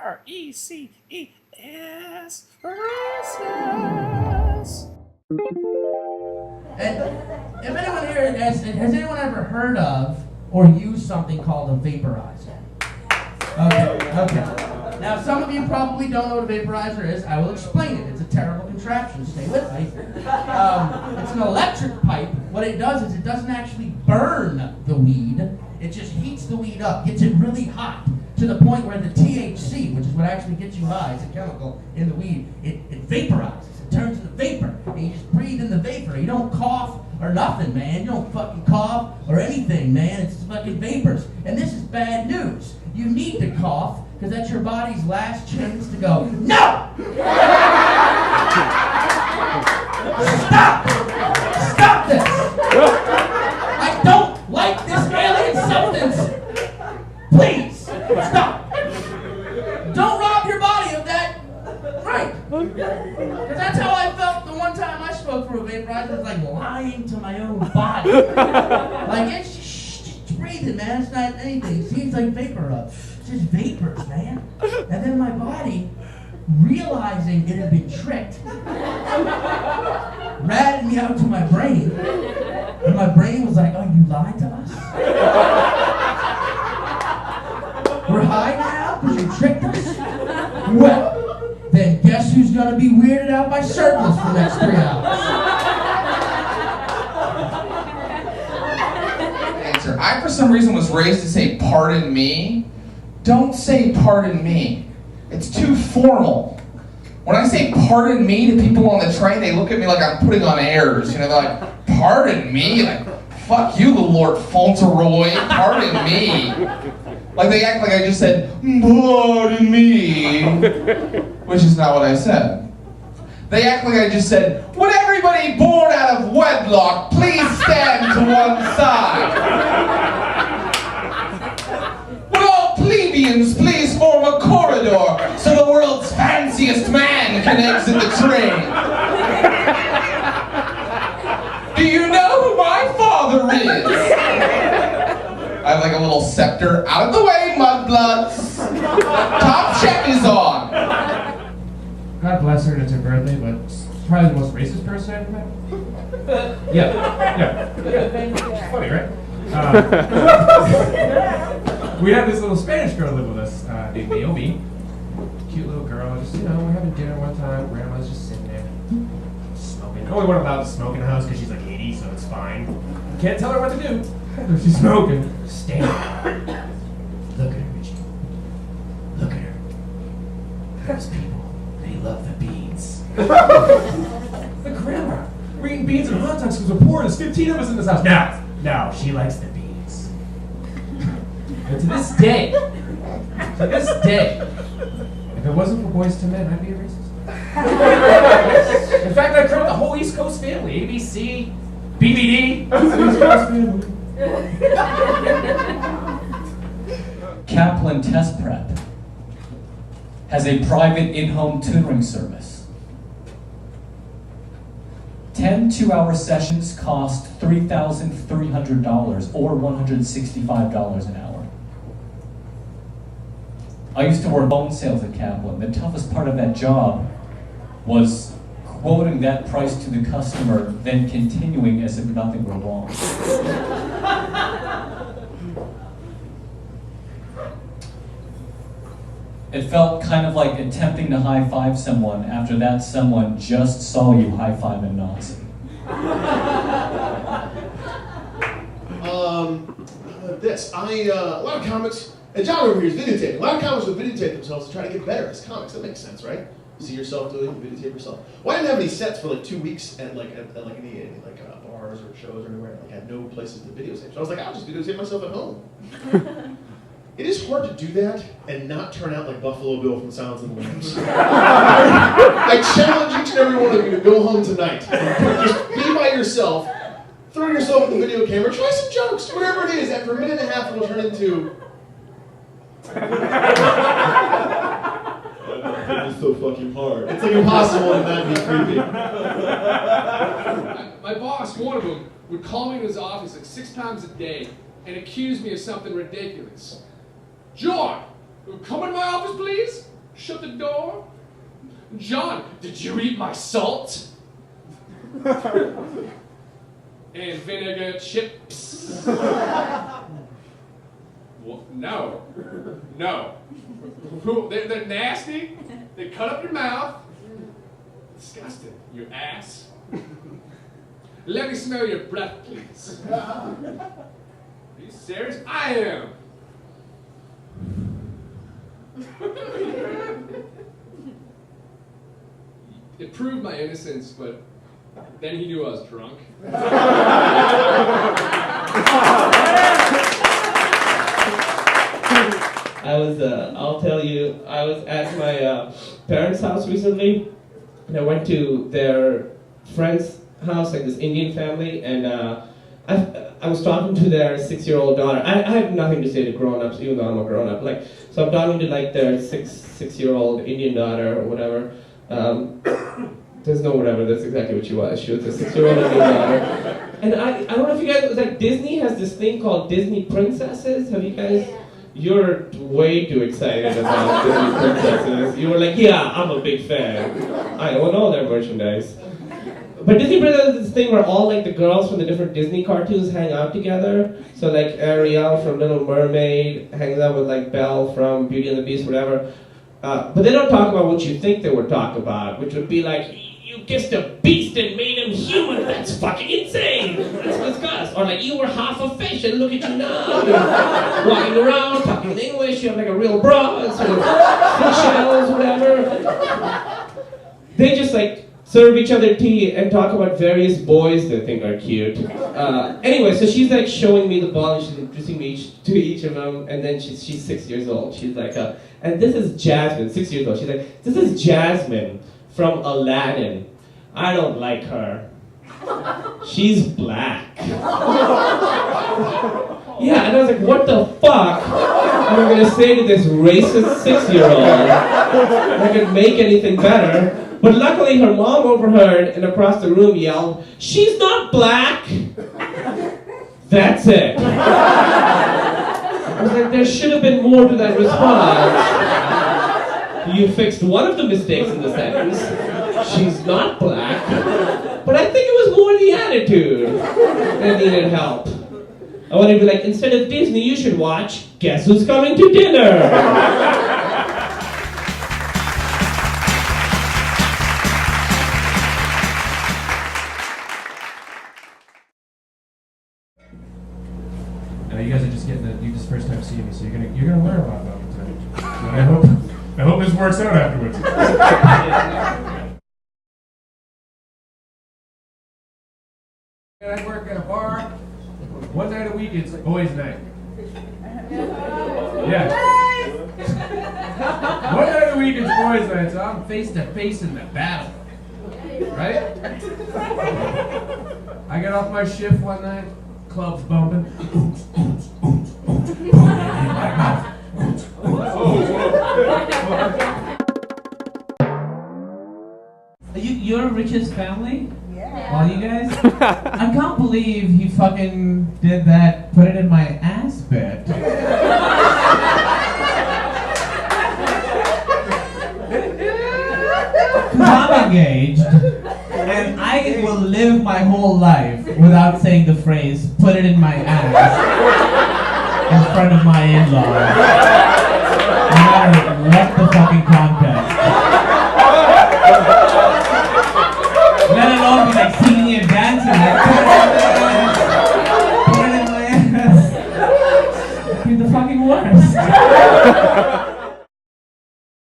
R-E-C-E-S, restless. And if anyone here has anyone ever heard of or used something called a vaporizer? Okay. Now, some of you probably don't know what a vaporizer is. I will explain it. It's a terrible contraption. Stay with me. It's an electric pipe. What it does is it doesn't actually burn the weed. It just heats the weed up, gets it really hot, to the point where the THC, which is what actually gets you high, it's a chemical in the weed, it vaporizes. It turns into vapor. And you just breathe in the vapor. You don't cough or nothing, man. You don't fucking cough or anything, man. It's fucking vapors. And this is bad news. You need to cough, because that's your body's last chance to go, no! Stop! Stop this! I don't like this alien substance! Please, stop! Don't rob your body of that! Right! Because that's how I felt the one time I spoke for a vaporizer. It's like lying to my own body. Like, it's just breathing, man. It's not anything. It seems like vapor up. It's just vapors, man. And then my body, realizing it had been tricked, ratted me out to my brain. And my brain was like, oh, you lied to us? We're high now because you tricked us? Well, then guess who's going to be weirded out by shirtless for the next 3 hours? Answer. I, for some reason, was raised to say, pardon me. Don't say pardon me. It's too formal. When I say pardon me to people on the train, they look at me like I'm putting on airs. You know, they're like, pardon me? Like, fuck you, the Lord Fauntleroy. Pardon me. Like, they act like I just said, pardon me. Which is not what I said. They act like I just said, would everybody born out of wedlock please stand to one side? Would all plebeians please form a corridor so the world's fanciest man can exit the train? Do you know who my father is? I have like a little scepter. Out of the way, mudbloods. Top check is on. God bless her and it's her birthday, but it's probably the most racist person I've ever met. Yeah. It's funny, right? We had this little Spanish girl live with us named Naomi. Cute little girl. Just, you know, we're having dinner one time. Grandma's just sitting there smoking. Only one allowed to smoke in the house because she's like 80, so it's fine. Can't tell her what to do. She's smoking. Stand. Look at her, Richie. Look at her. Those people, they love the beans. The grandma. We're eating beans and hot dogs because we're poor. There's 15 of us in this house. Now, she likes the beans. And to this day, if it wasn't for Boys to Men, I'd be a racist. In fact, I corrupt the whole East Coast family. ABC, BBD. East Coast family. Kaplan Test Prep has a private in-home tutoring service. 10 two-hour sessions cost $3,300 or $165 an hour. I used to work phone sales at Kaplan. The toughest part of that job was quoting that price to the customer, then continuing as if nothing were wrong. It felt kind of like attempting to high-five someone after that someone just saw you high-five a Nazi. A lot of comics, and John over here is videotaping. A lot of comics will videotape themselves to try to get better as comics. That makes sense, right? See yourself doing it, videotape yourself. Well, I didn't have any sets for like 2 weeks at any bars or shows or anywhere. Like, I had no places to videotape. So I was like, I'll just videotape myself at home. It is hard to do that and not turn out like Buffalo Bill from Silence of the Lambs. I challenge each and every one of you to go home tonight and just be by yourself, throw yourself in the video camera, try some jokes, whatever it is. After a minute and a half, it'll turn into. It's so fucking hard. It's like impossible to not be creepy. My boss, one of them, would call me in his office like 6 times a day and accuse me of something ridiculous. John, come in my office, please? shut the door. John, did you eat my salt? And vinegar chips. Well, no. They're nasty. They cut up your mouth. Disgusting. You ass. Let me smell your breath, please. Are you serious? I am. It proved my innocence, but then he knew I was drunk. I'll tell you, I was at my parents' house recently, and I went to their friend's house, like this Indian family, and I was talking to their 6-year-old daughter. I have nothing to say to grown-ups, even though I'm a grown-up. So I'm talking to their six-year-old Indian daughter or whatever. There's no whatever, that's exactly what she was. She was a 6-year-old Indian daughter. And I don't know if you guys, Disney has this thing called Disney Princesses. Have you guys? You're way too excited about Disney Princesses. You were like, yeah, I'm a big fan. I own all their merchandise. But Disney Princesses is this thing where all the girls from the different Disney cartoons hang out together. So Ariel from Little Mermaid hangs out with Belle from Beauty and the Beast, whatever. But they don't talk about what you think they would talk about, which would be you kissed a beast and made him human. That's fucking insane. Let's discuss. Or you were half a fish and look at you now. You're walking around, talking English, you have a real bra, and sort of seashells, whatever. They just serve each other tea and talk about various boys they think are cute. Anyway, so she's showing me the ball and she's introducing me to each of them, and then she's 6 years old. She's and this is Jasmine, 6 years old. She's this is Jasmine from Aladdin. I don't like her. She's black. Yeah, and I was what the fuck am I gonna say to this racist 6-year-old? I could make anything better. But luckily her mom overheard and across the room yelled, "She's not black!" That's it. I was there should have been more to that response. You fixed one of the mistakes in the sentence. She's not black. But I think it was more the attitude that needed help. I wanted to be instead of Disney, you should watch Guess Who's Coming to Dinner? You guys are just you just first time seeing me, so you're gonna learn a lot about me tonight. I hope this works out afterwards. I work at a bar. One night a week, it's boys' night. Yeah. One night a week, it's boys' night, so I'm face to face in the battle. Right? I get off my shift one night. Club's bumping. You're Rich's family? Yeah. All you guys? I can't believe he fucking did that, put it in my ass bit. Because I'm engaged. And I will live my whole life without saying the phrase, put it in my ass, in front of my in-laws. No matter what the fucking context. Let alone be singing and dancing, put it in my ass. It's the fucking worst.